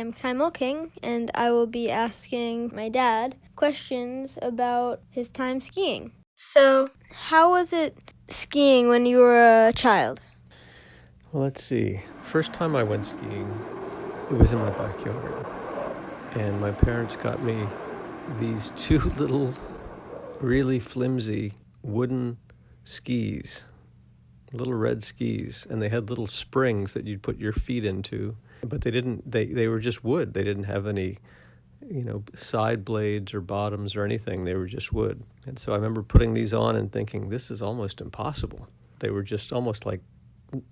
I'm Kai Maal-King, and I will be asking my dad questions about his time skiing. So, how was it skiing when you were a child? Well, let's see. First time I went skiing, it was in my backyard. And my parents got me these two little, really flimsy wooden skis, little red skis. And they had little springs that you'd put your feet into. But they were just wood. They didn't have any, side blades or bottoms or anything. They were just wood. And so I remember putting these on and thinking, this is almost impossible. They were just almost like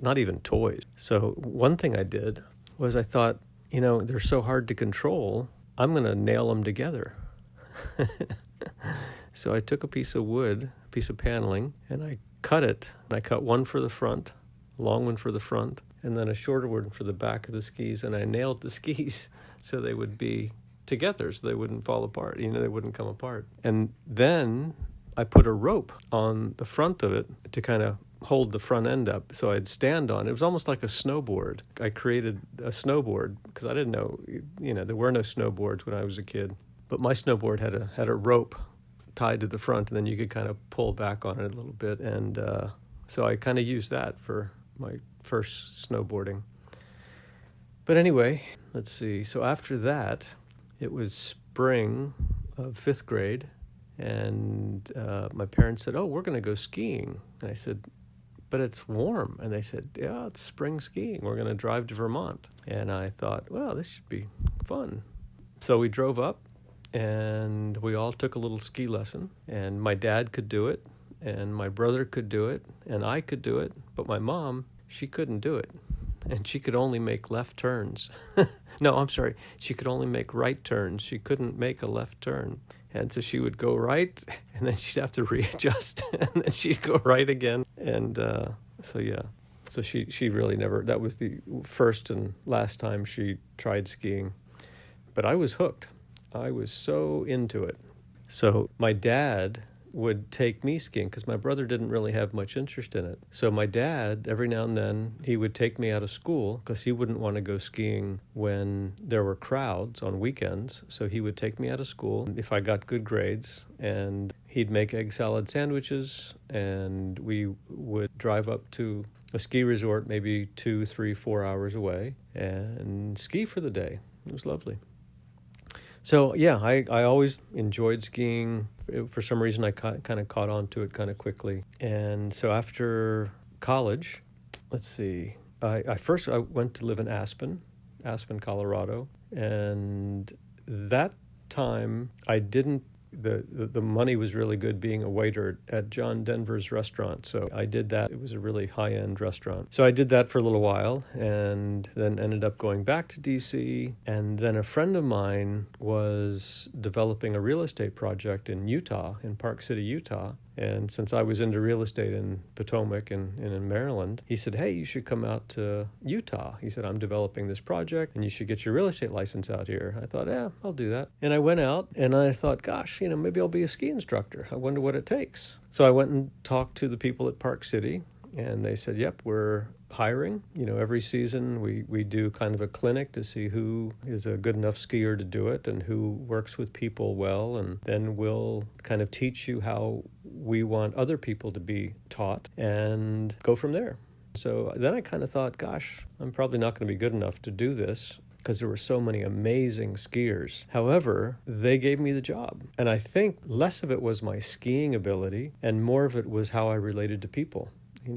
not even toys. So one thing I did was I thought, they're so hard to control, I'm going to nail them together. So I took a piece of wood, a piece of paneling, and I cut it. And I cut one for the front, a long one for the front, and then a shorter one for the back of the skis. And I nailed the skis so they would be together, so they wouldn't fall apart, they wouldn't come apart. And then I put a rope on the front of it to kind of hold the front end up so I'd stand on it. It was almost like a snowboard. I created a snowboard because I didn't know, there were no snowboards when I was a kid. But my snowboard had a rope tied to the front, and then you could kind of pull back on it a little bit. And so I kind of used that for my first snowboarding. But anyway, let's see. So after that, it was spring of 5th grade, and my parents said, "Oh, we're going to go skiing." And I said, "But it's warm." And they said, "Yeah, it's spring skiing. We're going to drive to Vermont." And I thought, well, this should be fun. So we drove up, and we all took a little ski lesson. And my dad could do it, and my brother could do it, and I could do it. But my mom, she couldn't do it. And she could only make left turns. No, I'm sorry. She could only make right turns. She couldn't make a left turn. And so she would go right, and then she'd have to readjust, and then she'd go right again. And so she really never, that was the first and last time she tried skiing. But I was hooked. I was so into it. So my dad would take me skiing because my brother didn't really have much interest in it. So my dad, every now and then, he would take me out of school because he wouldn't want to go skiing when there were crowds on weekends. So he would take me out of school if I got good grades, and he'd make egg salad sandwiches, and we would drive up to a ski resort maybe 2, 3, 4 hours away and ski for the day. It was lovely. So yeah, I always enjoyed skiing. For some reason, I kind of caught on to it kind of quickly. And so after college, let's see, I went to live in Aspen, Colorado. And that time I didn't, the money was really good being a waiter at John Denver's restaurant. So I did that. It was a really high-end restaurant. So I did that for a little while, and then ended up going back to DC. And then a friend of mine was developing a real estate project in Utah, in Park City, Utah. And since I was into real estate in Potomac and in Maryland, he said, "Hey, you should come out to Utah." He said, "I'm developing this project, and you should get your real estate license out here." I thought, yeah, I'll do that. And I went out, and I thought, gosh, maybe I'll be a ski instructor. I wonder what it takes. So I went and talked to the people at Park City, and they said, "Yep, we're hiring. Every season we do kind of a clinic to see who is a good enough skier to do it and who works with people well, and then we'll kind of teach you how we want other people to be taught and go from there." So then I kind of thought, gosh, I'm probably not going to be good enough to do this because there were so many amazing skiers. However, they gave me the job. And I think less of it was my skiing ability and more of it was how I related to people.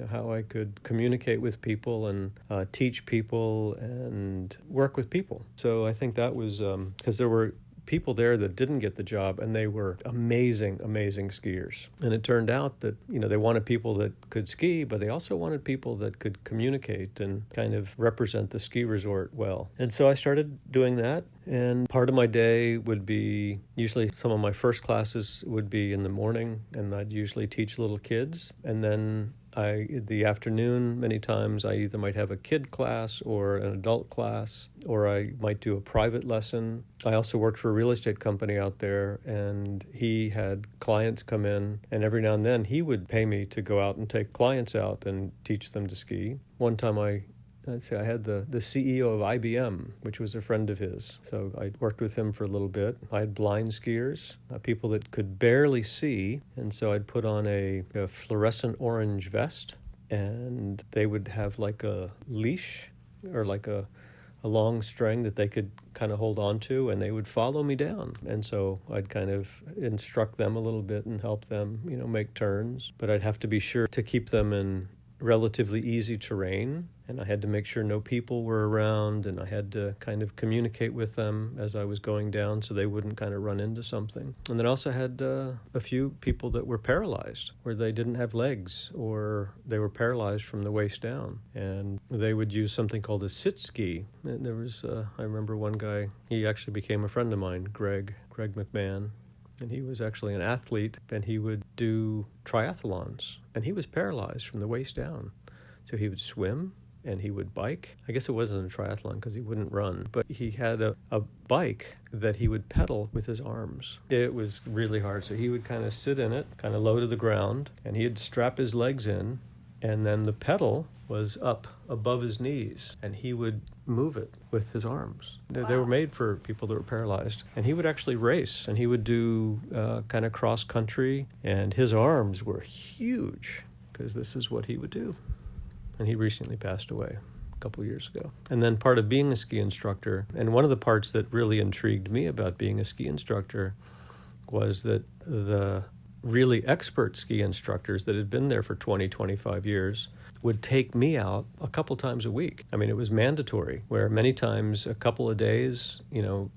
How I could communicate with people and teach people and work with people. So I think that was because there were people there that didn't get the job, and they were amazing, amazing skiers. And it turned out that, they wanted people that could ski, but they also wanted people that could communicate and kind of represent the ski resort well. And so I started doing that. And part of my day would be, usually some of my first classes would be in the morning, and I'd usually teach little kids. And then the afternoon, many times I either might have a kid class or an adult class, or I might do a private lesson. I also worked for a real estate company out there, and he had clients come in, and every now and then he would pay me to go out and take clients out and teach them to ski. One time I let's see, I had the CEO of IBM, which was a friend of his. So I worked with him for a little bit. I had blind skiers, people that could barely see. And so I'd put on a fluorescent orange vest, and they would have like a leash or like a long string that they could kind of hold on to, and they would follow me down. And so I'd kind of instruct them a little bit and help them, make turns. But I'd have to be sure to keep them in relatively easy terrain, and I had to make sure no people were around, and I had to kind of communicate with them as I was going down so they wouldn't kind of run into something. And then I also had a few people that were paralyzed, where they didn't have legs or they were paralyzed from the waist down, and they would use something called a sit ski. And there was, I remember one guy, he actually became a friend of mine, Greg McMahon. And he was actually an athlete, and he would do triathlons, and he was paralyzed from the waist down. So he would swim, and he would bike. I guess it wasn't a triathlon because he wouldn't run, but he had a bike that he would pedal with his arms. It was really hard. So he would kind of sit in it, kind of low to the ground, and he'd strap his legs in, and then the pedal was up above his knees, and he would move it with his arms. Wow. They were made for people that were paralyzed. And he would actually race, and he would do kind of cross country, and his arms were huge because this is what he would do. And he recently passed away a couple years ago. And then part of being a ski instructor, and one of the parts that really intrigued me about being a ski instructor was that the really expert ski instructors that had been there for 20, 25 years would take me out a couple times a week. I mean, it was mandatory, where many times a couple of days,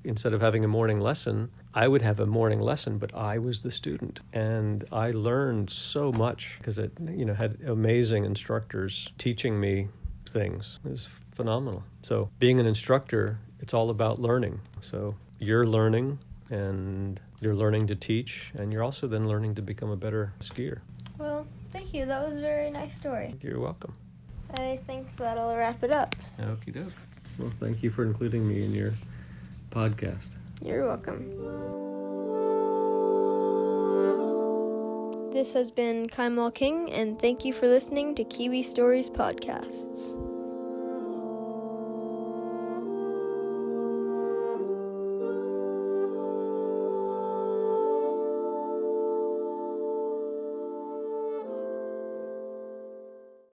instead of having a morning lesson, I would have a morning lesson, but I was the student. And I learned so much because it, had amazing instructors teaching me things. It was phenomenal. So being an instructor, it's all about learning. So you're learning, and you're learning to teach, and you're also then learning to become a better skier. Well, thank you. That was a very nice story. You're welcome. I think that'll wrap it up. Okie doke. Well, thank you for including me in your podcast. You're welcome. This has been Kai Maal-King, and thank you for listening to Kiwi Stories Podcasts.